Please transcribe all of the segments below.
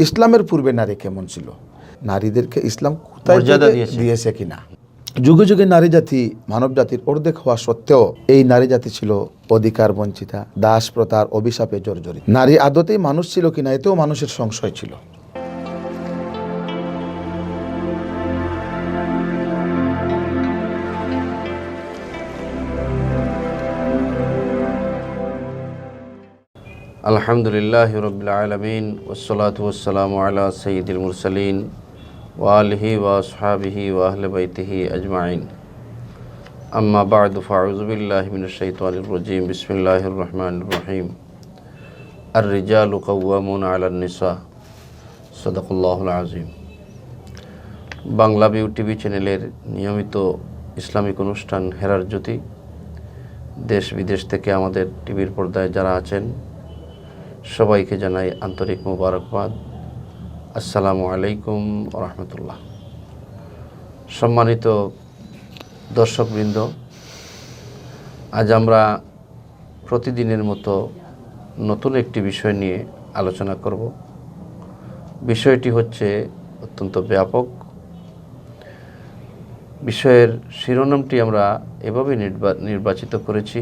ইসলামের পূর্বে নারী কেমন ছিল, নারীদেরকে ইসলাম কোথায় দিয়েছে কিনা। যুগে যুগে নারী জাতি মানব জাতির অর্ধেক হওয়া সত্ত্বেও এই নারী জাতি ছিল অধিকার বঞ্চিতা, দাস প্রথার অভিশাপে জর্জরিত। নারী আদতেই মানুষ ছিল কিনা এতেও মানুষের সংশয় ছিল। আলহামদুলিল্লাহি রাব্বিল আলামিন ওয়াসসালাতু ওয়াসসালামু আলা সাইয়্যিদিল মুরসালিন ওয়া আলিহি ওয়া আসহাবিহি ওয়া আহলি বাইতিহি আজমাইন। আম্মা বা'দু ফাআউযু বিল্লাহি মিনাশ শাইতানির রাজীম। বিসমিল্লাহির রহমানির রহিম। আর-রিজালু কাওয়ামুনা আলান নিসা। সাদাকাল্লাহুল আযীম। বাংলা ভিউ টিভি চ্যানেলের নিয়মিত ইসলামিক অনুষ্ঠান হেরার জ্যোতি, দেশ বিদেশ থেকে আমাদের টিভির পর্দায় যারা আছেন সবাইকে জানাই আন্তরিক মোবারকবাদ। আসসালামু আলাইকুম ওয়া রাহমাতুল্লাহ। সম্মানিত দর্শকবৃন্দ, আজ আমরা প্রতিদিনের মতো নতুন একটি বিষয় নিয়ে আলোচনা করব। বিষয়টি হচ্ছে অত্যন্ত ব্যাপক। বিষয়ের শিরোনামটি আমরা এভাবে নির্বাচিত করেছি,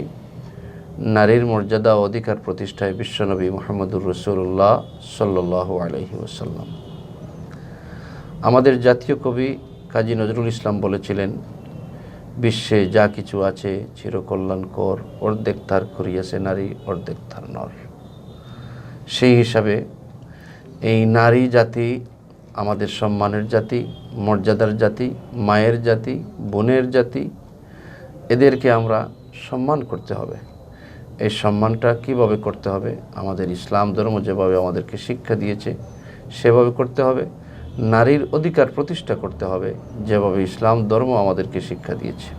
নারীর মর্যাদা ও অধিকার প্রতিষ্ঠায় বিশ্বনবী মুহাম্মদুর রাসূলুল্লাহ সাল্লাল্লাহু আলাইহি ওয়াসাল্লাম। আমাদের জাতীয় কবি কাজী নজরুল ইসলাম বলেছিলেন, বিশ্বে যা কিছু আছে চিরকল্যাণকর, অর্ধেক তার করিয়াছে নারী, অর্ধেক তার নর। সেই হিসাবে এই নারী জাতি আমাদের সম্মানের জাতি, মর্যাদার জাতি, মায়ের জাতি, বোনের জাতি। এদেরকে আমরা সম্মান করতে হবে। এই সম্মানটা কিভাবে করতে হবে? আমাদের ইসলাম ধর্ম যেভাবে আমাদেরকে শিক্ষা দিয়েছে সেভাবে করতে হবে। নারীর অধিকার প্রতিষ্ঠা করতে হবে যেভাবে ইসলাম ধর্ম আমাদেরকে শিক্ষা দিয়েছে।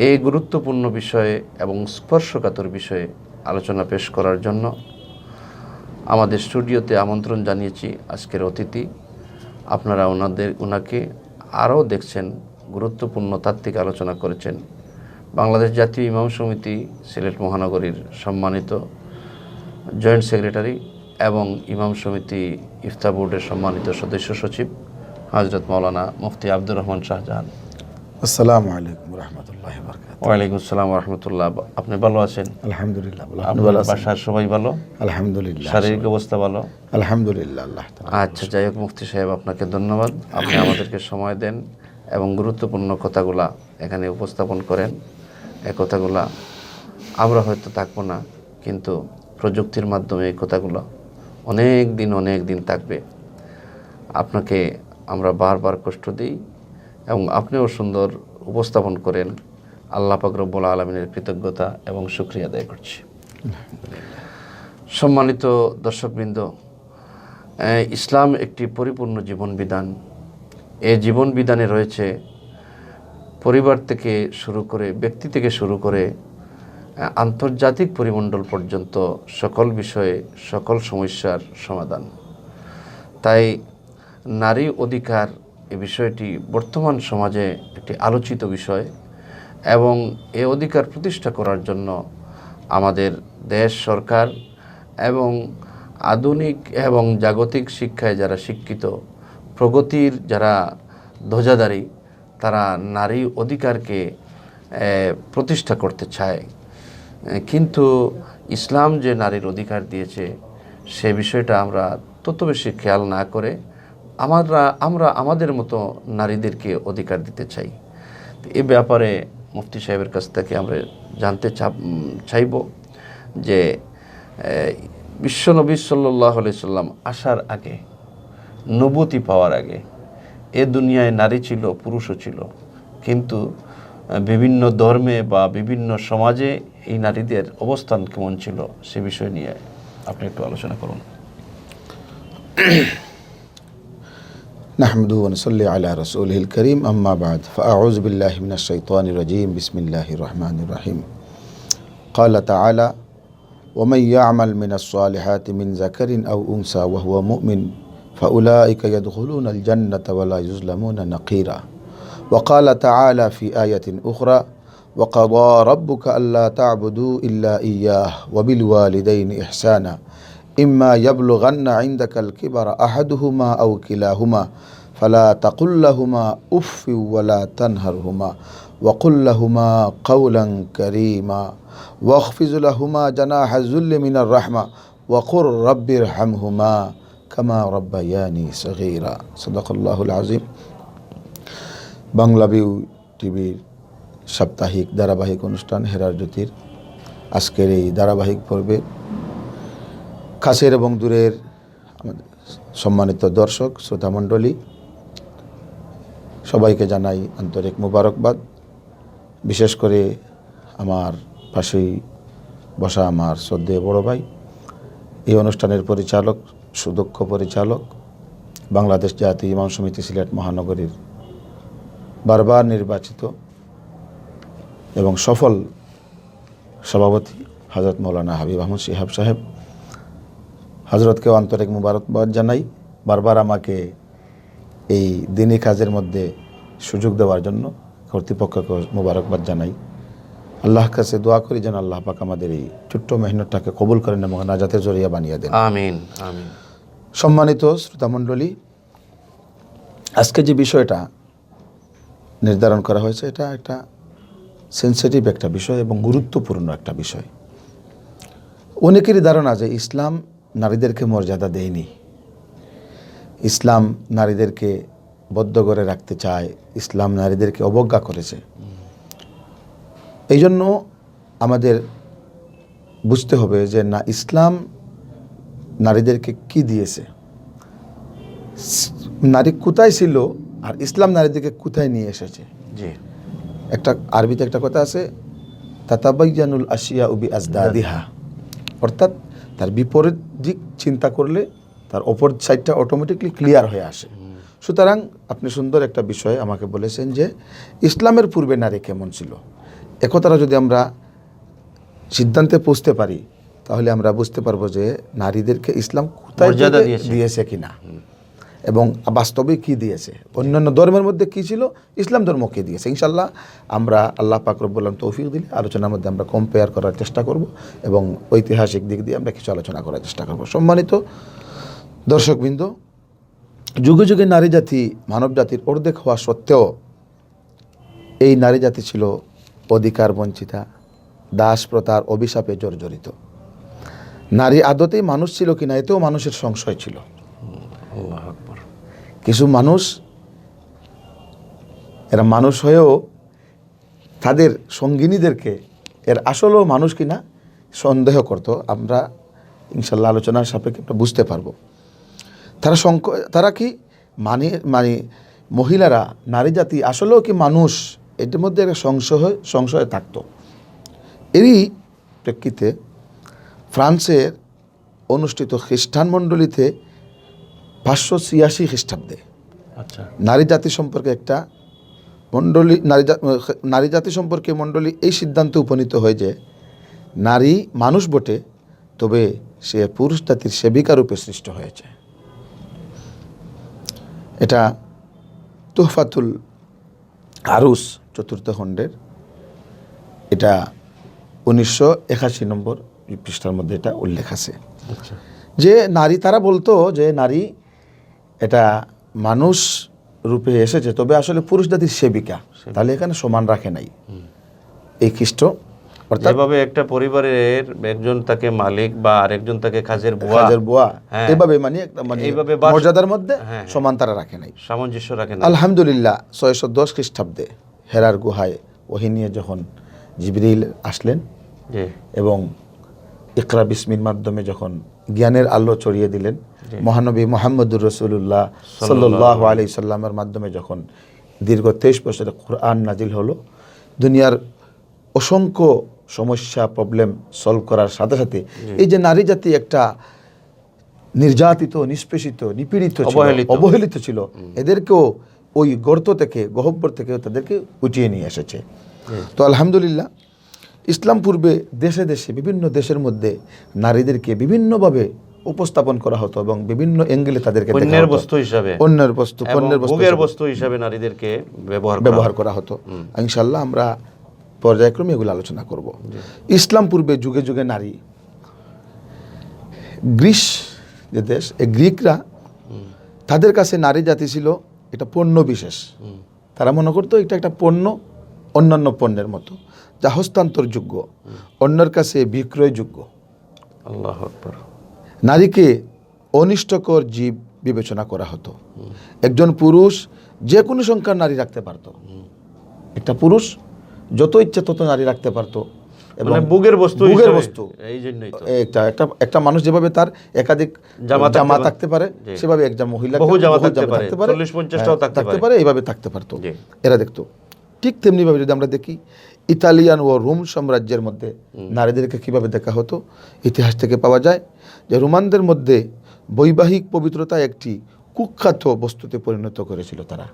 এই গুরুত্বপূর্ণ বিষয়ে এবং স্পর্শকাতর বিষয়ে আলোচনা পেশ করার জন্য আমাদের স্টুডিওতে আমন্ত্রণ জানিয়েছি আজকের অতিথি। আপনারা ওনাকে আরও দেখছেন, গুরুত্বপূর্ণ তাত্ত্বিক আলোচনা করেছেন। বাংলাদেশ জাতীয় ইমাম সমিতি সিলেট মহানগরীর সম্মানিত জয়েন্ট সেক্রেটারি এবং ইমাম সমিতি ইফতা বোর্ডের সম্মানিত সদস্য সচিব হযরত মাওলানা মুফতি আব্দুর রহমান শাহজাহান। আসসালামু আলাইকুম ওয়া রাহমাতুল্লাহি ওয়া বারাকাতুহু। ওয়া আলাইকুম আসসালাম ওয়া রাহমাতুল্লাহ। আপনি ভালো আছেন? আলহামদুলিল্লাহ। আপনার বাসার সবাই ভালো? আলহামদুলিল্লাহ। শারীরিক অবস্থা ভালো? আলহামদুলিল্লাহ, আল্লাহ তাআলা। আচ্ছা, যাই হোক, মুফতি সাহেব আপনাকে ধন্যবাদ। আপনি আমাদেরকে সময় দেন এবং গুরুত্বপূর্ণ কথাগুলা এখানে উপস্থাপন করেন। এই কথাগুলা আমরা হয়তো থাকবো না, কিন্তু প্রযুক্তির মাধ্যমে এই কথাগুলো অনেক দিন থাকবে। আপনাকে আমরা বারবার কষ্ট দিই এবং আপনিও সুন্দর উপস্থাপন করেন। আল্লাহ পাক রব্বুল আলামিনের কৃতজ্ঞতা এবং শুকরিয়া আদায় করছি। সম্মানিত দর্শকবৃন্দ, ইসলাম একটি পরিপূর্ণ জীবন বিধান। এই জীবন বিধানে রয়েছে পরিবার থেকে শুরু করে, ব্যক্তি থেকে শুরু করে আন্তর্জাতিক পরিমণ্ডল পর্যন্ত সকল বিষয়ে সকল সমস্যার সমাধান। তাই নারী অধিকার এই বিষয়টি বর্তমান সমাজে একটি আলোচিত বিষয় এবং এই অধিকার প্রতিষ্ঠা করার জন্য আমাদের দেশ সরকার এবং আধুনিক এবং জাগতিক শিক্ষায় যারা শিক্ষিত, প্রগতির যারা ধ্বজাধারী, তারা নারী অধিকারকে প্রতিষ্ঠা করতে চায়। কিন্তু ইসলাম যে নারীর অধিকার দিয়েছে সে বিষয়টা আমরা তত বেশি খেয়াল না করে আমরা আমাদের মতো নারীদেরকে অধিকার দিতে চাই। এ ব্যাপারে মুফতি সাহেবের কাছ থেকে আমরা জানতে চাইব যে বিশ্বনবী সাল্লাল্লাহু আলাইহি সাল্লাম আসার আগে, নবুয়তি পাওয়ার আগে এ দুনিয়ায় নারী ছিল, পুরুষও ছিল, কিন্তু বিভিন্ন ধর্মে বা বিভিন্ন সমাজে এই নারীদের অবস্থান কেমন ছিল সে বিষয় নিয়ে আপনি একটু আলোচনা করুন। নাহমাদুহু ওয়া নুসাল্লি আলা রাসূলিহিল কারীম, আম্মা বা'দ, ফাআউযু বিল্লাহি মিনাশ শাইতানির রাজীম। বিসমিল্লাহির রহমানির রহিম। ক্বালা তাআলা, ওয়া মান ইয়া'মাল মিনাস সালিহাতি মিন যাকারিন আও উনসা ওয়া হুয়া মুমিন ফাউলাইকা ইয়াদখুলুনাল জান্নাতা ওয়া লা ইউযলামুনা নাকিরা। ওয়া ক্বালা তাআলা ফি আয়াতিন উখরা, ওয়া ক্বাদা রাব্বুকা আল্লা তা'বুদু ইল্লা ইয়্যাহু ওয়া বিল ওয়ালিদাইনি ইহসানা ইম্মা ইয়াবলুগান্না ইনদাকাল কিবারা আহাদুহুমা আও কিলাহুমা ফালা তাকুল লাহুমা উফফি ওয়ালা তানহারহুমা ওয়া কুল লাহুমা কাওলান কারীমা ওয়াখফিজ লাহুমা জানাহা যুল্লি মিনার রাহমা ওয়া কুর রাব্বিরহামহুমা কামা রাব্বায়ানি সগীরা। সাদাকাল্লাহুল আযীম। বাংলা ভিউ টিভির সাপ্তাহিক ধারাবাহিক অনুষ্ঠান হেরার জ্যোতির আজকের এই ধারাবাহিক পর্বে কাছের এবং দূরের আমাদের সম্মানিত দর্শক শ্রোতামণ্ডলী সবাইকে জানাই আন্তরিক মোবারকবাদ। বিশেষ করে আমার পাশেই বসা আমার শ্রদ্ধেয় বড় ভাই, এই অনুষ্ঠানের পরিচালক, সুদক্ষ পরিচালক, বাংলাদেশ জাতীয় ইমাম সমিতি সিলেট মহানগরীর বারবার নির্বাচিত এবং সফল সভাপতি হযরত মৌলানা হাবিব আহমদ শিহাব সাহেব, হযরতকেও আন্তরিক মোবারকবাদ জানাই। বারবার আমাকে এই দিনী কাজের মধ্যে সুযোগ দেওয়ার জন্য কর্তৃপক্ষকে মোবারকবাদ জানাই। আল্লাহর কাছে দোয়া করি যেন আল্লাহ পাক আমাদের এই ছোট্ট মেহনতটাকে কবুল করেন এবং নাজাতের জরিয়া বানিয়ে দেন। আমিন আমিন। সম্মানিত শ্রোতামণ্ডলী, আজকে যে বিষয়টা নির্ধারণ করা হয়েছে এটা একটা সেন্সিটিভ একটা বিষয় এবং গুরুত্বপূর্ণ একটা বিষয়। অনেকেরই ধারণা যে ইসলাম নারীদেরকে মর্যাদা দেয়নি, ইসলাম নারীদেরকে বদ্ধ করে রাখতে চায়, ইসলাম নারীদেরকে অবজ্ঞা করেছে। এই জন্য আমাদের বুঝতে হবে যে না, ইসলাম নারীদেরকে কি দিয়েছে, নারী কোথায় ছিল আর ইসলাম নারীদেরকে কোথায় নিয়ে এসেছে। জি, একটা আরবিতে একটা কথা আছে, তাতাবায়ানুল আশিয়া বি আজদাদিহা, অর্থাৎ তার বিপরীত দিক চিন্তা করলে তার অপর সাইডটা অটোমেটিকলি ক্লিয়ার হয়ে আসে। সুতরাং আপনি সুন্দর একটা বিষয় আমাকে বলেছেন যে ইসলামের পূর্বে নারী কেমন ছিল। একথাটা যদি আমরা সিদ্ধান্তে পৌঁছতে পারি তাহলে আমরা বুঝতে পারবো যে নারীদেরকে ইসলাম কোথায় দিয়েছে কিনা এবং বাস্তবে কি দিয়েছে, অন্যান্য ধর্মের মধ্যে কি ছিল, ইসলাম ধর্ম কি দিয়েছে। ইনশাল্লাহ আমরা আল্লাহ পাক রব্বুল আলামিন তৌফিক দিলে আলোচনার মধ্যে আমরা কম্পেয়ার করার চেষ্টা করব এবং ঐতিহাসিক দিক দিয়ে আমরা কিছু আলোচনা করার চেষ্টা করব। সম্মানিত দর্শকবৃন্দ, যুগে যুগে নারী জাতি মানব জাতির অর্ধেক হওয়া সত্ত্বেও এই নারী জাতি ছিল অধিকার বঞ্চিতা, দাস প্রথার অভিশাপে জর্জরিত। নারী আদতেই মানুষ ছিল কিনা এতেও মানুষের সংশয় ছিল। আল্লাহু আকবার। কিছু মানুষ এরা মানুষ হয়েও তাদের সঙ্গিনীদেরকে এর আসলেও মানুষ কিনা সন্দেহ করত। আমরা ইনশাল্লাহ আলোচনার সাপেক্ষে আমরা বুঝতে পারবো। তারা কি মানে মহিলারা, নারী জাতি আসলেও কি মানুষ, এটির মধ্যে একটা সংশয় থাকতো। এরই প্রেক্ষিতে ফ্রান্সের অনুষ্ঠিত খ্রিস্টান মণ্ডলীতে 586 খ্রিস্টাব্দে আচ্ছা, নারী জাতি সম্পর্কে একটা নারী জাতি সম্পর্কে মণ্ডলী এই সিদ্ধান্তে উপনীত হয় যে নারী মানুষ বটে, তবে সে পুরুষ জাতির সেবিকা রূপে সৃষ্ট হয়েছে। এটা তুহফাতুল আরুস 4th খণ্ডের, এটা 1981 নম্বর পৃষ্ঠার মধ্যে এটা উল্লেখ আছে। আচ্ছা, যে নারী, তারা বলতো যে নারী এটা মানুষ রূপে এসেছে, তবে আসলে পুরুষ জাতির সেবিকা। তাহলে এখানে সমান রাখে নাই এই খ্রিস্ট, অর্থাৎ যেভাবে একটা পরিবারের একজন তাকে মালিক বা আরেকজন তাকে কাজের বুয়া, এভাবে মানে এইভাবে মর্যাদার মধ্যে সমান তারা রাখে নাই, সামঞ্জস্য রাখে না। আলহামদুলিল্লাহ 610 খ্রিস্টাব্দে হেরার গুহায় ওহী নিয়ে যখন জিবরিল আসলেন এবং ইকরা বিসমির মাধ্যমে যখন জ্ঞানের আলো ছড়িয়ে দিলেন, মহানবী মুহাম্মদুর রাসূলুল্লাহ সাল্লাল্লাহু আলাইহি সাল্লামের মাধ্যমে যখন দীর্ঘ 23 বছরের কোরআন নাজিল হলো, দুনিয়ার অসংখ্য সমস্যা প্রবলেম সলভ করার সাথে সাথে এই যে নারী জাতি একটা নির্যাতিত, নিষ্পেষিত, নিপীড়িত, অবহেলিত ছিল, এদেরকেও ওই গর্ত থেকে, গহ্বর থেকে তাদেরকে উঠিয়ে নিয়ে এসেছে। তো আলহামদুলিল্লাহ ইসলাম পূর্বে দেশে দেশে বিভিন্ন দেশের মধ্যে নারীদেরকে বিভিন্নভাবে উপস্থাপন করা হতো এবং বিভিন্ন অ্যাঙ্গেলে তাদেরকে পণ্যের বস্তু হিসাবে, পণ্যের বস্তু হিসাবে নারীদেরকে ব্যবহার করা হতো। ইনশাআল্লাহ আমরা পর্যায়ক্রমে এগুলো আলোচনা করব। ইসলাম পূর্বে যুগে যুগে নারী গ্রিস যে দেশ, এই গ্রিকরা তাদের কাছে নারী জাতি ছিল এটা পণ্য বিশেষ। তারা মনে করতো এটা একটা পণ্য, অন্যান্য পণ্যের মতো, যা হস্তান্তরযোগ্য, অন্যের কাছে বিক্রয়যোগ্য। আল্লাহু আকবার। নারীকে অনিষ্টকর জীব বিবেচনা করা হতো। একজন পুরুষ যে কোনো সংখ্যার নারী রাখতে পারত। একটা পুরুষ যত ইচ্ছা তত নারী রাখতে পারত। মানে ভোগের বস্তু, এই জন্যই তো একটা মানুষ যেভাবে তার একাধিক জামা থাকতে পারে, সেভাবে একজন মহিলা বহু জামা থাকতে পারে, 40-50টাও থাকতে পারে, এইভাবে থাকতে পারতো এরা দেখতো। ঠিক তেমনি ভাবে যদি আমরা দেখি ইতালিয়ান ও রোম সাম্রাজ্যের মধ্যে নারীদেরকে কিভাবে দেখা হতো, ইতিহাস থেকে পাওয়া যায় যে রোমানদের মধ্যে বৈবাহিক পবিত্রতা একটি কুখ্যাত বস্তুতে পরিণত করেছিল তারা।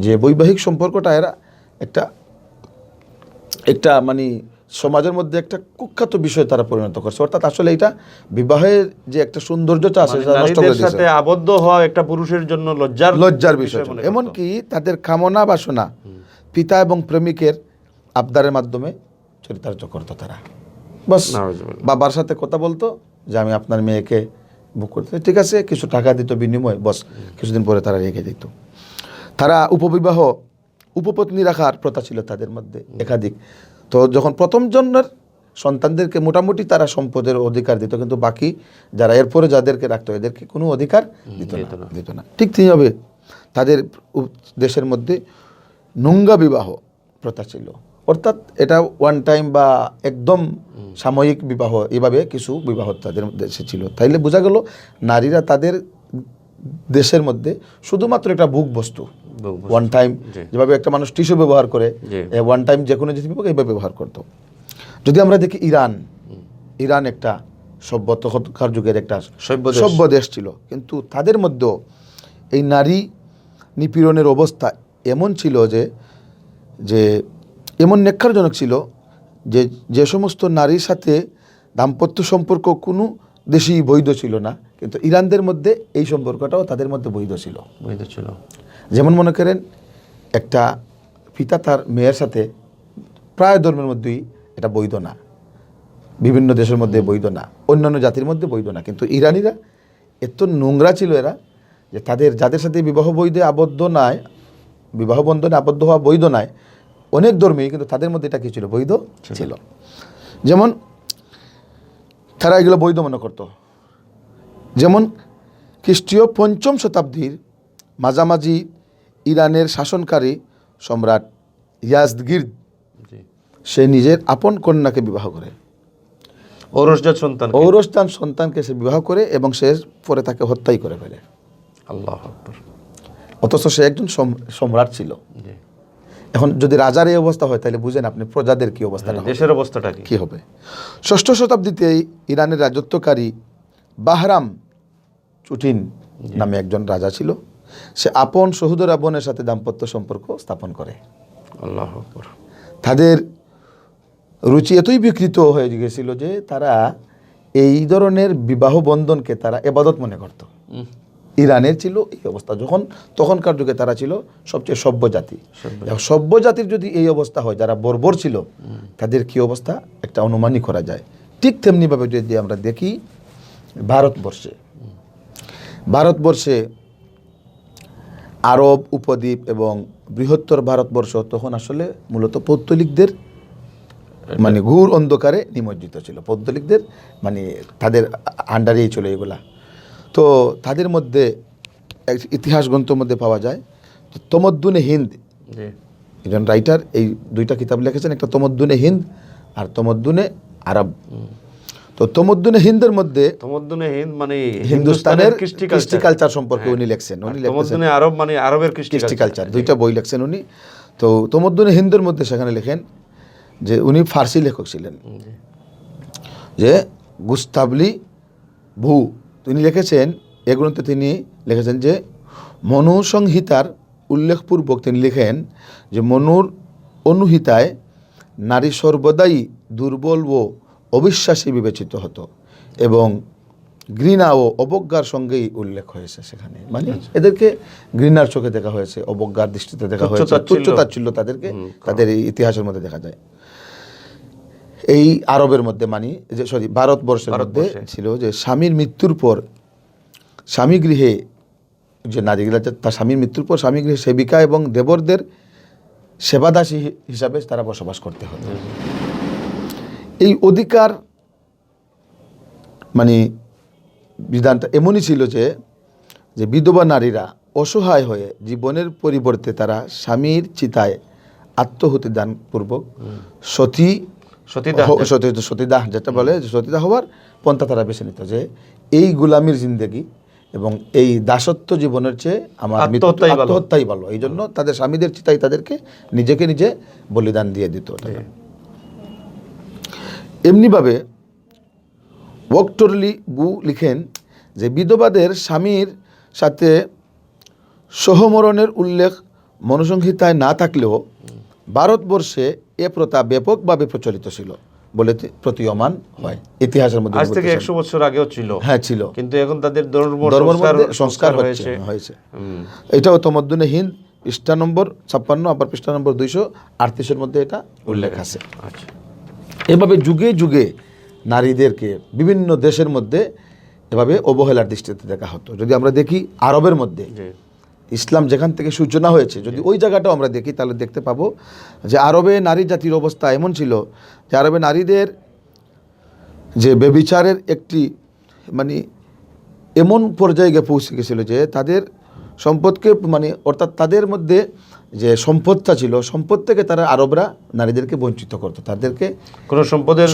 যে বৈবাহিক সম্পর্কটা এরা একটা মানে সমাজের মধ্যে একটা কুখ্যাত বিষয় তারা পরিণত করছে। অর্থাৎ আসলে এটা বিবাহের যে একটা সৌন্দর্যতা আছে সেটা নষ্ট করে দিয়েছে। সাথে আবদ্ধ হওয়া একটা পুরুষের জন্য লজ্জার বিষয়। এমনকি তাদের কামনা বাসনা পিতা এবং প্রেমিকের আবদারের মাধ্যমে চরিতার্থ করতো তারা। বাস বাবার সাথে কথা বলতো যে আমি আপনার মেয়েকে বুক করতে, ঠিক আছে, কিছু টাকা দিত বিনিময়ে, বস কিছুদিন পরে তারা রেখে দিত। তারা উপবিবাহ, উপপত্নী রাখার প্রথা ছিল তাদের মধ্যে একাধিক। তো যখন প্রথম জন্মের সন্তানদেরকে মোটামুটি তারা সম্পদের অধিকার দিত, কিন্তু বাকি যারা এরপরে যাদেরকে রাখতো এদেরকে কোনো অধিকার দিত না। ঠিক তেমনিভাবে তাদের দেশের মধ্যে নোংরা বিবাহ প্রথা ছিল। অর্থাৎ এটা ওয়ান টাইম বা একদম সাময়িক বিবাহ, এভাবে কিছু বিবাহ তাদের দেশে ছিল। তাইলে বোঝা গেল নারীরা তাদের দেশের মধ্যে শুধুমাত্র একটা ভোগ বস্তু, ওয়ান টাইম, যেভাবে একটা মানুষ টিস্যু ব্যবহার করে ওয়ান টাইম যে কোনো জিনিস এইভাবে ব্যবহার করতো। যদি আমরা দেখি ইরান একটা সভ্যতার যুগের একটা সভ্য দেশ ছিল, কিন্তু তাদের মধ্যেও এই নারী নিপীড়নের অবস্থা এমন ছিল যে এমন নেক্কারজনক ছিল যে সমস্ত নারীর সাথে দাম্পত্য সম্পর্ক কোনো দেশেই বৈধ ছিল না, কিন্তু ইরানদের মধ্যে এই সম্পর্কটাও তাদের মধ্যে বৈধ ছিল। যেমন মনে করেন একটা পিতা তার মেয়ের সাথে, প্রায় ধর্মের মধ্যেই এটা বৈধ না, বিভিন্ন দেশের মধ্যে বৈধ না, অন্যান্য জাতির মধ্যে বৈধ না, কিন্তু ইরানিরা এত নোংরা ছিল এরা যে যাদের সাথে বিবাহ বন্ধনে আবদ্ধ হওয়া বৈধ নয়, অনেক ধর্মেই, কিন্তু তাদের মধ্যে এটা কি ছিল? বৈধ ছিল। যেমন তারা এগুলো বৈধ মনে করত। যেমন খ্রিস্টীয় ৫ম শতাব্দীর মাঝামাঝি ইরানের শাসনকারী সম্রাট ইয়াজদগির্দ সে নিজের আপন কন্যাকে বিবাহ করে, ঔরসজাত সন্তানকে সে বিবাহ করে এবং সে পরে তাকে হত্যাই করে ফেলে। আল্লাহু আকবার। অথচ সে একজন সম্রাট ছিল। এখন যদি রাজার এই অবস্থা হয় তাহলে বুঝেন আপনি প্রজাদের কি অবস্থা, দেশের অবস্থাটা কি হবে। ৬ষ্ঠ শতাব্দীতে ইরানের রাজত্বকারী বাহরাম চুটিন নামে একজন রাজা ছিল। সে আপন সহোদরা বোনের সাথে দাম্পত্য সম্পর্ক স্থাপন করে। আল্লাহু আকবার। তাদের রুচি এতই বিকৃত হয়ে গিয়েছিল যে তারা এই ধরনের বিবাহ বন্ধনকে তারা ইবাদত মনে করত। ইরানের ছিল এই অবস্থা। তখনকার যুগে তারা ছিল সবচেয়ে সভ্য জাতি। সভ্য জাতির যদি এই অবস্থা হয়, যারা বর্বর ছিল তাদের কি অবস্থা একটা অনুমানই করা যায়। ঠিক তেমনিভাবে যদি আমরা দেখি ভারতবর্ষে আরব উপদ্বীপ এবং বৃহত্তর ভারতবর্ষ তখন আসলে মূলত পৌত্তলিকদের মানে ঘোর অন্ধকারে নিমজ্জিত ছিল। পৌত্তলিকদের মানে তাদের আন্ডারেই ছিল এগুলা। তো তাদের মধ্যে ইতিহাস গ্রন্থের মধ্যে পাওয়া যায় তমদ্দুনে হিন্দ, একজন রাইটার এই দুইটা কিতাব লিখেছেন, একটা তমদ্দুনে হিন্দ আর তমদ্দুনে আরব। তো তমদ্দুনে হিন্দের মধ্যে মানে হিন্দুস্তানের কৃষ্টি কালচার সম্পর্কে উনি লিখছেন। তমদ্দুনে আরব মানে আরবের কৃষ্টি কালচার, দুইটা বই লিখছেন উনি। তো তমদ্দুনে হিন্দের মধ্যে সেখানে লেখেন যে উনি ফার্সি লেখক ছিলেন, যে গুস্তাবলি ভূ তিনি লিখেছেন, এ গ্রন্থে তিনি লিখেছেন যে মনু সংহিতার উল্লেখপূর্বক তিনি লিখেন যে মনুর অনুহিতায় নারী সর্বদাই দুর্বল ও অবিশ্বাসী বিবেচিত হতো এবং ঘৃণা ও অবজ্ঞার সঙ্গেই উল্লেখ হয়েছে সেখানে। মানে এদেরকে ঘৃণার চোখে দেখা হয়েছে, অবজ্ঞার দৃষ্টিতে দেখা হয়েছে, তুচ্ছ তাচ্ছিল্য তাদেরকে তাদের ইতিহাসের মধ্যে দেখা যায়। এই আরবের মধ্যে ভারতবর্ষের মধ্যে ছিল যে স্বামীর মৃত্যুর পর স্বামী গৃহে যে নারীগুলা তার স্বামীর মৃত্যুর পর স্বামী গৃহে সেবিকা এবং দেবরদের সেবাদাসী হিসাবে তারা বসবাস করতে হতো। এই অধিকার বিধানটা এমনই ছিল যে বিধবা নারীরা অসহায় হয়ে জীবনের পরিবর্তে তারা স্বামীর চিতায় আত্মহুতি দানপূর্বক সতীদাহ যেটা বলে সতীদাহ হওয়ার পন্থা তারা বেছে নিত, যে এই গুলামির জিন্দেগি এবং এই দাসত্ব জীবনের চেয়ে আমার আত্মহত্যাই ভালো। এই জন্য তাদের স্বামীদের চিতায় তাদেরকে নিজে বলিদান দিয়ে দিত। এমনিভাবে ওয়াক্টরলি বু লিখেন যে বিধবাদের স্বামীর সাথে সহমরণের উল্লেখ মনুসংহিতায় না থাকলেও ভারতবর্ষে এ প্রথা ব্যাপকভাবে প্রচলিত ছিল বলে প্রতীয়মান হয় ইতিহাসের মধ্যে। আজ থেকে 100 বছর আগেও ছিল, হ্যাঁ ছিল, কিন্তু এখন তাদের ধর্মের মধ্যে সংস্কার হয়েছে। এটাও তমদ্দুনে হিন্দ পৃষ্ঠা নম্বর 56 আবার পৃষ্ঠা নম্বর 238 মধ্যে এটা উল্লেখ আছে। আচ্ছা, এভাবে যুগে যুগে নারীদেরকে বিভিন্ন দেশের মধ্যে এভাবে অবহেলার দৃষ্টিতে দেখা হতো। যদি আমরা দেখি আরবের মধ্যে ইসলাম যেখান থেকে সূচনা হয়েছে, যদি ওই জায়গাটাও আমরা দেখি তাহলে দেখতে পাবো যে আরবে নারী জাতির অবস্থা এমন ছিল যে আরবে নারীদের যে ব্যভিচারের একটি এমন পর্যায়ে গিয়ে পৌঁছে গেছিল যে তাদের সম্পদকে অর্থাৎ তাদের মধ্যে যে সম্পদটা ছিল, সম্পদ থেকে তারা আরবরা নারীদেরকে বঞ্চিত করতো, তাদেরকে কোনো সম্পদের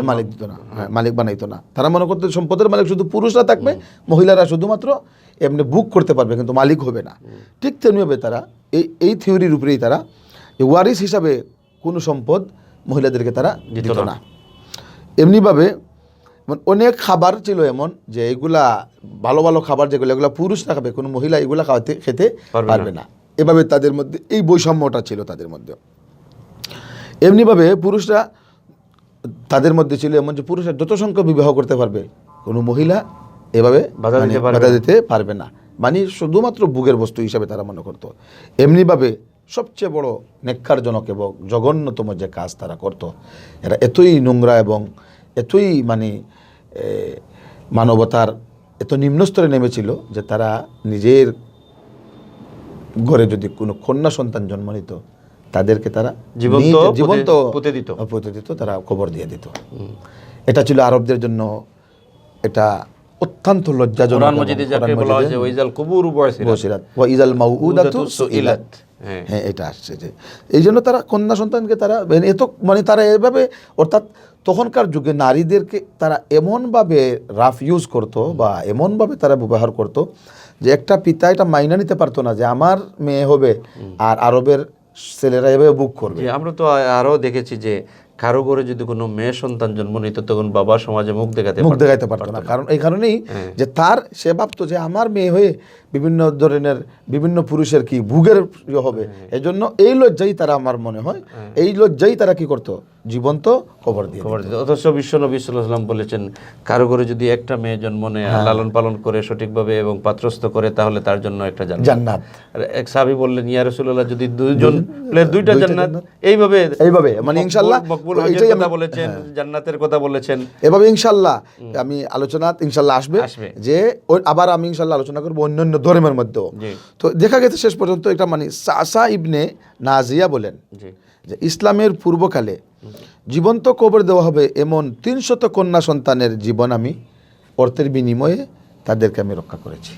মালিক দিত না, মালিক বানাইতো না। তারা মনে করতো সম্পদের মালিক শুধু পুরুষরা থাকবে, মহিলারা শুধুমাত্র এমনি বুক করতে পারবে কিন্তু মালিক হবে না। ঠিক তেমনিভাবে তারা এই থিওরির উপরেই তারা ওয়ারিস হিসাবে কোনো সম্পদ মহিলাদেরকে তারা দিত না। এমনিভাবে অনেক খাবার ছিল এমন যে এগুলা ভালো ভালো খাবার যেগুলো এগুলো পুরুষরা খাবে, কোনো মহিলা এগুলা খেতে পারবে না। এভাবে তাদের মধ্যে এই বৈষম্যটা ছিল তাদের মধ্যে। এমনিভাবে পুরুষরা তাদের মধ্যে ছিল এমন যে পুরুষরা যত সংখ্যক বিবাহ করতে পারবে, কোনো মহিলা এভাবে বাধা দিতে পারবে না, শুধুমাত্র ভোগের বস্তু হিসাবে তারা মনে করত। এমনিভাবে সবচেয়ে বড় নেক্কারজনক এবং জঘন্যতম যে কাজ তারা করত, এরা এতই নোংরা এবং এতই মানবতার এত নিম্ন স্তরে নেমেছিল যে তারা নিজের ঘরে যদি কোনো কন্যা সন্তান জন্ম নিত তাদেরকে তারা জীবন্ত পুঁতে দিত, তারা কবর দিয়ে দিত। এটা ছিল আরবদের জন্য এটা অত্যন্ত লজ্জাজনক। হ্যাঁ, এটা আসছে যে এই জন্য তারা কন্যা সন্তানকে তারা তারা এভাবে, অর্থাৎ তখনকার যুগে নারীদেরকে তারা এমনভাবে রাফ ইউজ করতো বা এমনভাবে তারা ব্যবহার করতো যে একটা পিতা এটা মাইনা নিতে পারতো না যে আমার মেয়ে হবে আর আরবের ছেলেরা এভাবে বুক করবে। আমরা তো আরও দেখেছি যে কারো ঘরে যদি কোনো মেয়ে সন্তান জন্ম নিত তখন বাবা সমাজে মুখ দেখাতে পারতো না। কারণ এই কারণেই যে সে ভাবতো যে আমার মেয়ে হয়ে বিভিন্ন ধরনের বিভিন্ন পুরুষের কি ভোগের হবে, এই জন্য এই লজ্জাই তারা, আমার মনে হয় এই লজ্জাই তারা কি করতো, জীবন্ত কবর দিয়ে। অথচ বিশ্ব নবী সাল্লাল্লাহু আলাইহি ওয়াসাল্লাম বলেছেন কারো ঘরে যদি একটা মেয়ে জন্ম নেয়, লালন পালন করে সঠিকভাবে এবং পাত্রস্থ করে তাহলে তার জন্য একটা জান্নাত। আর এক সাহাবী বললেন, ইয়া রাসূলুল্লাহ, যদি দুইটা জান্নাত। এইভাবে ইনশাআল্লাহ এটাই কথা বলেছেন, জান্নাতের কথা বলেছেন। এভাবে ইনশাআল্লাহ আমি আলোচনা ইনশাআল্লাহ আসবে যে আবার আমি ইনশাআল্লাহ আলোচনা করব অন্যান্য ধর্মের মধ্যেও। তো দেখা গেছে শেষ পর্যন্ত একটা সাসা ইবনে নাজিয়া বলেন যে ইসলামের পূর্বকালে জীবন্ত কবর দেওয়া হবে এমন 300 কন্যা সন্তানের জীবন আমি অর্থের বিনিময়ে তাদেরকে আমি রক্ষা করেছি।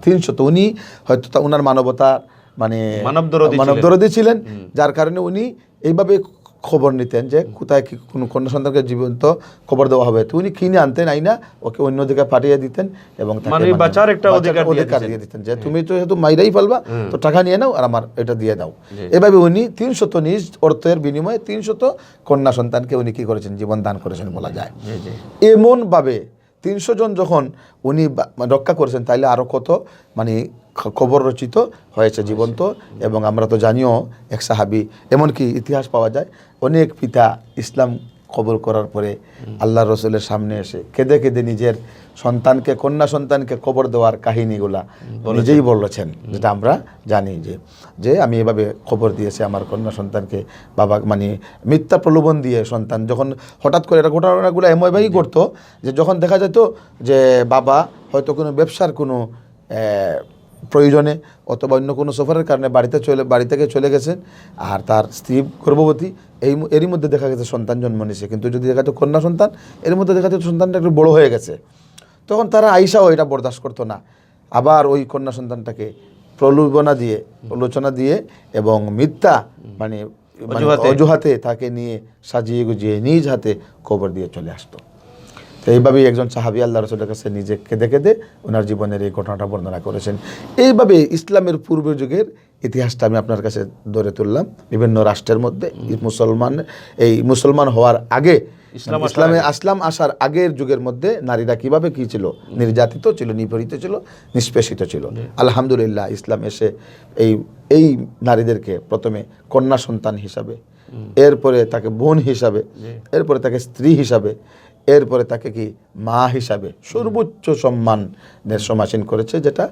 300। উনি হয়তো ওনার মানবতা মানবদরদী ছিলেন, যার কারণে উনি এইভাবে খবর নিতেন যে কোথায় কি কোনো কন্যা সন্তানকে জীবন্ত খবর দেওয়া হবে, তো উনি কিনে আনতেন, আইনা ওকে অন্যদিকে পাঠিয়ে দিতেন এবং বাঁচার একটা অধিকার দিয়ে দিতেন যে তুমি তো যেহেতু মাইরাই ফেলবা তো টাকা নিয়ে নাও আর আমার এটা দিয়ে দাও। এভাবে উনি 300 নিজ অর্থের বিনিময়ে 300 কন্যা সন্তানকে উনি কি করেছেন, জীবন দান করেছেন বলা যায়। এমনভাবে 300 জন যখন উনি রক্ষা করেছেন, তাইলে আরো কত খবর রচিত হয়েছে জীবন্ত। এবং আমরা তো জানিও এক সাহাবী, এমনকি ইতিহাস পাওয়া যায় অনেক পিতা ইসলাম কবর করার পরে আল্লাহ রসুলের সামনে এসে কেঁদে কেঁদে নিজের সন্তানকে, কন্যা সন্তানকে কবর দেওয়ার কাহিনীগুলা নিজেই বলেছেন, যেটা আমরা জানি যে আমি এভাবে খবর দিয়েছি আমার কন্যা সন্তানকে। বাবা মানে মিথ্যা প্রলোভন দিয়ে সন্তান যখন হঠাৎ করে এটা ঘটনাগুলো এমনভাবেই করতো যে যখন দেখা যেত যে বাবা হয়তো কোনো ব্যবসার কোনো প্রয়োজনে অথবা অন্য কোনো সফরের কারণে বাড়ি থেকে চলে গেছেন, আর তার স্ত্রী গর্ভবতী, এরই মধ্যে দেখা গেছে সন্তান জন্ম নিয়েছে, কিন্তু যদি দেখা যেত কন্যা সন্তান, এর মধ্যে দেখা যেত সন্তানটা একটু বড় হয়ে গেছে, তখন তারা আইসাও এটা বরদাস্ত করতো না, আবার ওই কন্যা সন্তানটাকে প্রলোচনা দিয়ে এবং মিথ্যা মানে অজুহাতে তাকে নিয়ে সাজিয়ে গুজিয়ে নিজ হাতে কবর দিয়ে চলে আসতো। তো এইভাবেই একজন সাহাবী আল্লাহ রাসূলের কাছে নিজে কেঁদে কেঁদে ওনার জীবনের এই ঘটনাটা বর্ণনা করেছেন। এইভাবে ইসলামের পূর্ব যুগের ইতিহাসটা আমি আপনার কাছে ধরে তুললাম। বিভিন্ন রাষ্ট্রের মধ্যে মুসলমান হওয়ার আগে, ইসলাম আসার আগের যুগের মধ্যে নারীরা কিভাবে কি ছিল, নির্যাতিত ছিল, নিপীড়িত ছিল, নিষ্পেষিত ছিল। আলহামদুলিল্লাহ ইসলাম এসে এই নারীদেরকে প্রথমে কন্যা সন্তান হিসাবে, এরপরে তাকে বোন হিসাবে, এরপরে তাকে স্ত্রী হিসাবে, এরপরে তাকে কি মা হিসাবে সর্বোচ্চ সম্মানের সমাসীন করেছে, যেটা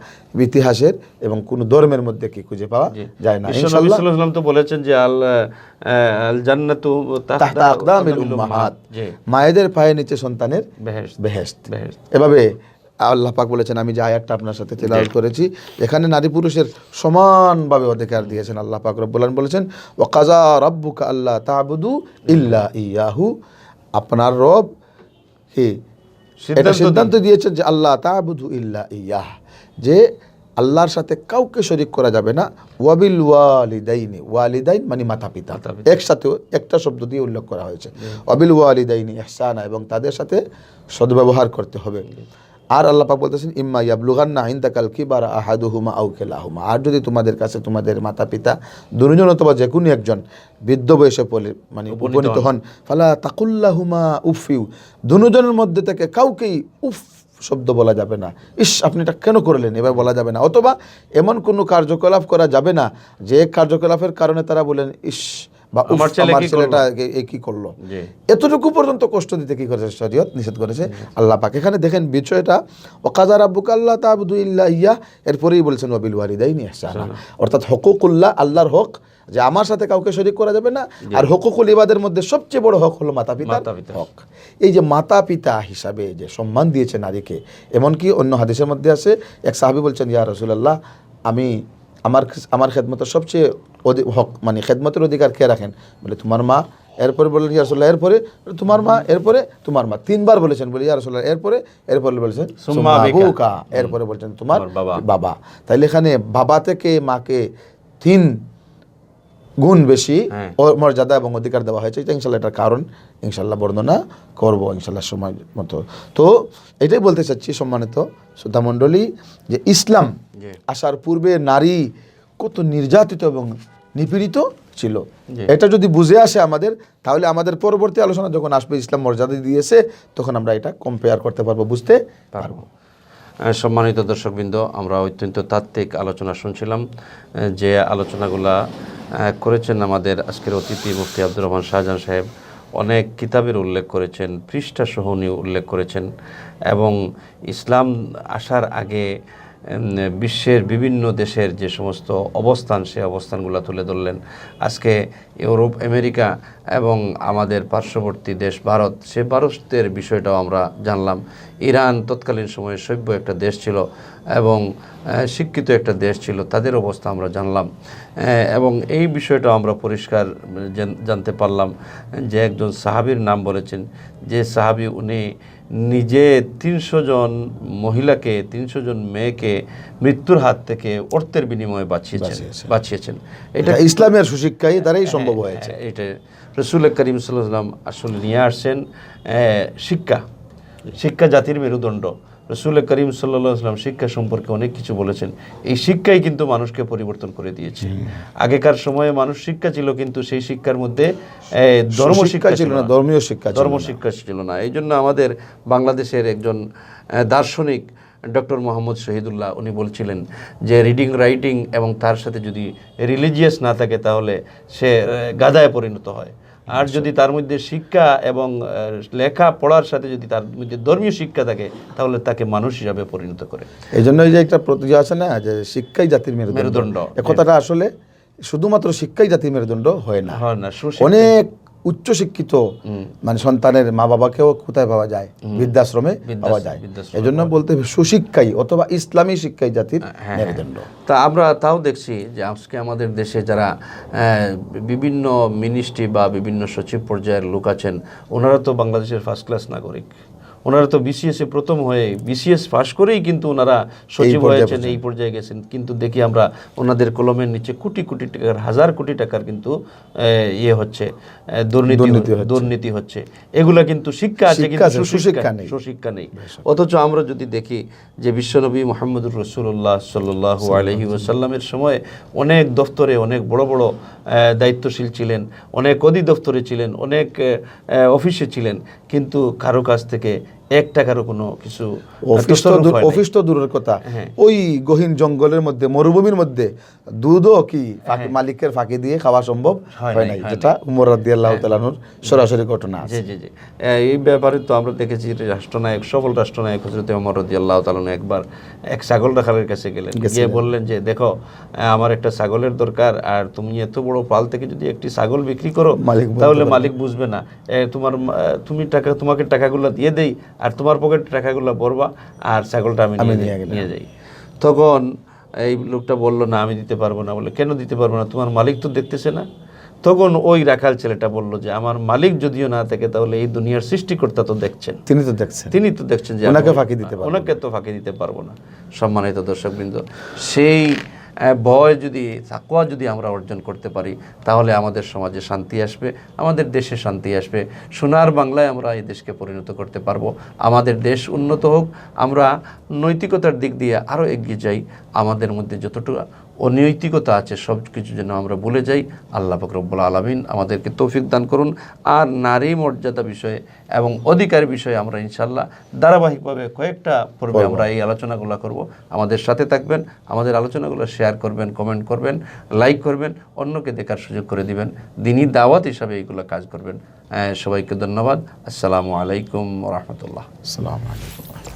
ইতিহাসের এবং কোন ধর্মের মধ্যে কি খুঁজে পাওয়া যায় না। ইনশাআল্লাহ নবী সাল্লাল্লাহু আলাইহি ওয়াসাল্লাম তো বলেছেন যে আল জান্নাতু তাহতা আকদামিল উম্মাহাত, মায়েদের পায়ের নিচে সন্তানের বেহেশত। এভাবে আল্লাহ পাক বলেছেন, আমি যে আয়াতটা আপনার সাথে তেলাওয়াত করেছি, এখানে নারী পুরুষের সমানভাবে অধিকার দিয়েছেন আল্লাহ পাক রব্বুল আলামিন বলেছেন, ওয়া কাযা রাব্বুকা আল্লা তা'বুদু ইল্লা ইয়াহু, আপনার রব এটা সিদ্ধান্ত দিয়েছেন যে আল্লাহ তা'বুদু ইল্লা ইয়াহ, যে আল্লাহর সাথে কাউকে শরীক করা যাবে না। ওয়াবিল ওয়ালিদাইনি, ওয়ালিদাইন মানে মাতা পিতা, একসাথে একটা শব্দ দিয়ে উল্লেখ করা হয়েছে। ওয়াবিল ওয়ালিদাইনি ইহসানা, এবং তাদের সাথে সদ্ব্যবহার করতে হবে। আর আল্লাহ পাক বলতেছেন, ইম্মা ইয়াবলুগান্না ইনদাকাল কিবারা আহাদুহুমা আও কিলাহুমা, আর যদি তোমাদের কাছে তোমাদের মাতা পিতা দুজন অথবা যে কোনো একজন বৃদ্ধ বয়সে মানে উপনীত হন, ফালা তাকুল্লাহুমা উফিউ, দুজনের মধ্যে থেকে কাউকেই উফ শব্দ বলা যাবে না, ইস আপনি এটা কেন করলেন এবার বলা যাবে না, অথবা এমন কোনো কার্যকলাপ করা যাবে না যে কার্যকলাপের কারণে তারা বলেন ইস বা আমার ছেলেটা কি করলো, এতটুকু পর্যন্ত কষ্ট দিতে কি করেছে শরীয়ত নিষেধ করেছে আল্লাহ পাক। এখানে দেখেন বিষয়টা, ওয়াকাযা রাব্বুকা আল্লা তা'বুদু ইল্লা ইয়্যাহ, এরপরেই বলেছেন ওয়াবিল ওয়ালিদাইনি ইহসানা, অর্থাৎ হুকুকুল্লাহ, আল্লাহর হক যে আমার সাথে কাউকে শরীক করা যাবে না, আর হুকুকুল ইবাদের মধ্যে সবচেয়ে বড় হক হলো মাতা পিতার হক। এই যে মাতা পিতা হিসাবে যে সম্মান দিয়েছে নারীকে, এমনকি অন্য হাদিসের মধ্যে আছে, এক সাহাবী বলছেন, ইয়া রাসূলুল্লাহ, আমি আমার খেদমতের সবচেয়ে হক মানে খেদমতের অধিকার কে রাখেন? বলে তোমার মা। এরপরে বললেন ইয়া রাসূলুল্লাহ, এরপরে তোমার মা, এরপরে তোমার মা, তিনবার বলেছেন। বলে ইয়া রাসূলুল্লাহ, এরপরে বলেছেন সুম্মা আবুকা, এরপরে বলছেন তোমার বাবা। তাইলে এখানে বাবা থেকে মাকে 3 গুণ বেশি মর্যাদা এবং অধিকার দেওয়া হয়েছে। এটা ইনশাল্লাহ এটার কারণ ইনশাল্লাহ বর্ণনা করবো ইনশাল্লাহ সময় মতো। তো এটাই বলতে চাচ্ছি সম্মানিত শ্রোতা মণ্ডলী, যে ইসলাম আসার পূর্বে নারী কত নির্যাতিত এবং নিপীড়িত ছিল, এটা যদি বুঝে আসে আমাদের, তাহলে আমাদের পরবর্তী আলোচনা যখন আসবে ইসলাম মর্যাদা দিয়েছে, তখন আমরা এটা কম্পেয়ার করতে পারবো, বুঝতে পারবো। সম্মানিত দর্শকবৃন্দ, আমরা অত্যন্ত তাত্ত্বিক আলোচনা শুনছিলাম, যে আলোচনাগুলা করেছেন আমাদের আজকের অতিথি মুফতি আব্দুর রহমান শাহজাহান সাহেব। অনেক কিতাবের উল্লেখ করেছেন, পৃষ্ঠা সহ উল্লেখ করেছেন, এবং ইসলাম আসার আগে বিশ্বের বিভিন্ন দেশের যে সমস্ত অবস্থান, সে অবস্থানগুলো তুলে ধরলেন। আজকে ইউরোপ, আমেরিকা এবং আমাদের পার্শ্ববর্তী দেশ ভারত, সে ভারতের বিষয়টাও আমরা জানলাম। ইরান তৎকালীন সময়ে সভ্য একটা দেশ ছিল এবং শিক্ষিত একটা দেশ ছিল, তাদের অবস্থা আমরা জানলাম, এবং এই বিষয়টাও আমরা পরিষ্কার জানতে পারলাম যে একজন সাহাবীর নাম বলেছেন, যে সাহাবী উনি নিজে 300 জন মহিলাকে, 300 জন মেয়েকে মৃত্যুর হাত থেকে অর্থের বিনিময়ে বাঁচিয়েছেন। এটা ইসলামের সুশিক্ষাই দ্বারাই সম্ভব হয়েছে। এটা রাসূল করিম সাল্লাল্লাহু আলাইহি ওয়াসাল্লাম আসলে নিয়ে আসছেন শিক্ষা জাতির মেরুদণ্ড। রাসূল করিম সাল্লাল্লাহু আলাইহি ওয়াসাল্লাম শিক্ষা সম্পর্কে অনেক কিছু বলেছেন। এই শিক্ষাই কিন্তু মানুষকে পরিবর্তন করে দিয়েছে। আগেকার সময়ে মানুষ শিক্ষা ছিল, কিন্তু সেই শিক্ষার মধ্যে ধর্ম শিক্ষা ছিল না, ধর্ম শিক্ষা ছিল না। এই জন্য আমাদের বাংলাদেশের একজন দার্শনিক ডক্টর মোহাম্মদ শহীদুল্লাহ, উনি বলছিলেন যে রিডিং, রাইটিং এবং তার সাথে যদি রিলিজিয়াস না থাকে, তাহলে সে গাধায় পরিণত হয়। আর যদি তার মধ্যে শিক্ষা এবং লেখা পড়ার সাথে যদি তার মধ্যে ধর্মীয় শিক্ষা থাকে তাহলে তাকে মানুষ হিসাবে পরিণত করে। এই জন্যই যে একটা প্রতিজ্ঞা আছে না যে শিক্ষাই জাতির মেরুদণ্ড, এই কথাটা আসলে শুধুমাত্র শিক্ষাই জাতির মেরুদণ্ড হয় না, অনেক উচ্চ শিক্ষিত মানে সন্তানের মা বাবাকেও কোথায় পাওয়া যায়? বৃদ্ধাশ্রমে পাওয়া যায়। এই জন্য বলতে হবে সুশিক্ষাই অথবা ইসলামী শিক্ষাই জাতির মেরুদণ্ড। তা আমরা তাও দেখছি যে আজকে আমাদের দেশে যারা বিভিন্ন মিনিস্ট্রি বা বিভিন্ন সচিব পর্যায়ের লোক আছেন, ওনারা তো বাংলাদেশের ফার্স্ট ক্লাস নাগরিক। ওনারা তো বিসিএসে প্রথম হয়ে বিসিএস পাশ করেই কিন্তু ওনারা সচিব হয়েছেন, এই পর্যায়ে গেছেন। কিন্তু দেখি আমরা ওনাদের কলমের নিচে কোটি কোটি টাকার, হাজার কোটি টাকার কিন্তু ইয়ে হচ্ছে, দুর্নীতি হচ্ছে। এগুলা কিন্তু শিক্ষা আছে কিন্তু সুশিক্ষা নেই। অথচ আমরা যদি দেখি যে বিশ্বনবী মুহাম্মদুর রাসূলুল্লাহ সাল্লাল্লাহু আলাইহি ওয়াসাল্লামের সময় অনেক দফতরে অনেক বড় বড় দায়িত্বশীল ছিলেন, অনেক অধিদপ্তরে ছিলেন, অনেক অফিসে ছিলেন, কিন্তু কারো কাছ থেকে 1 টাকারও কোনো কিছু অফিস তো দূরের কথা, ওই গহীন জঙ্গলের মধ্যে মরুভূমির মধ্যে দুধও কি মালিকের ফাঁকি দিয়ে খাওয়া সম্ভব হয় নাই, যেটা উমর রাদিয়াল্লাহু তাআলা আনহুর সরাসরি ঘটনা আছে। জি। এই ব্যাপারে তো আমরা দেখেছি রাষ্ট্রনায়ক, সফল রাষ্ট্রনায়ক হযরত ওমর রাদিয়াল্লাহু তাআলা একবার এক ছাগল রাখালের কাছে গেলেন, গিয়ে বললেন যে দেখো আমার একটা ছাগলের দরকার, আর তুমি এত বড় পাল থেকে যদি একটি ছাগল বিক্রি করো তাহলে মালিক বুঝবে না, তোমাকে টাকাগুলো দিয়ে দেই আর তোমার পকেটে টাকাগুলো ভরবা আর ছাগলটা আমি নিয়ে যাই। তখন এই লোকটা বলল না আমি দিতে পারবো না। বলে কেন দিতে পারবো না? তোমার মালিক তো দেখতেছে না। তখন ওই রাখাল ছেলেটা বলল যে আমার মালিক যদিও না থাকে তাহলে এই দুনিয়ার সৃষ্টিকর্তা তো দেখছেন, তিনি তো দেখছেন যে ওনাকে তো ফাঁকি দিতে পারবো না। সম্মানিত দর্শকবৃন্দ, সেই ভয় যদি, তাকওয়া যদি আমরা অর্জন করতে পারি তাহলে আমাদের সমাজে শান্তি আসবে, আমাদের দেশে শান্তি আসবে, সোনার বাংলায় আমরা এই দেশকে পরিণত করতে পারবো। আমাদের দেশ উন্নত হোক, আমরা নৈতিকতার দিক দিয়ে আরও এগিয়ে যাই, আমাদের মধ্যে যতটুকু অনৈতিকতা আছে সব কিছু যেন আমরা ভুলে যাই। আল্লাহ পাক রব্বুল আলামিন আমাদেরকে তৌফিক দান করুন। আর নারী মর্যাদা বিষয়ে এবং অধিকার বিষয়ে আমরা ইনশাআল্লাহ ধারাবাহিকভাবে কয়েকটা পর্বে আমরা এই আলোচনাগুলো করব। আমাদের সাথে থাকবেন, আমাদের আলোচনাগুলো শেয়ার করবেন, কমেন্ট করবেন, লাইক করবেন, অন্যকে দেখার সুযোগ করে দিবেন, দ্বীনি দাওয়াত হিসাবে এইগুলো কাজ করবেন। সবাইকে ধন্যবাদ। আসসালামু আলাইকুম ওয়া রাহমাতুল্লাহ। আসসালামু আলাইকুম।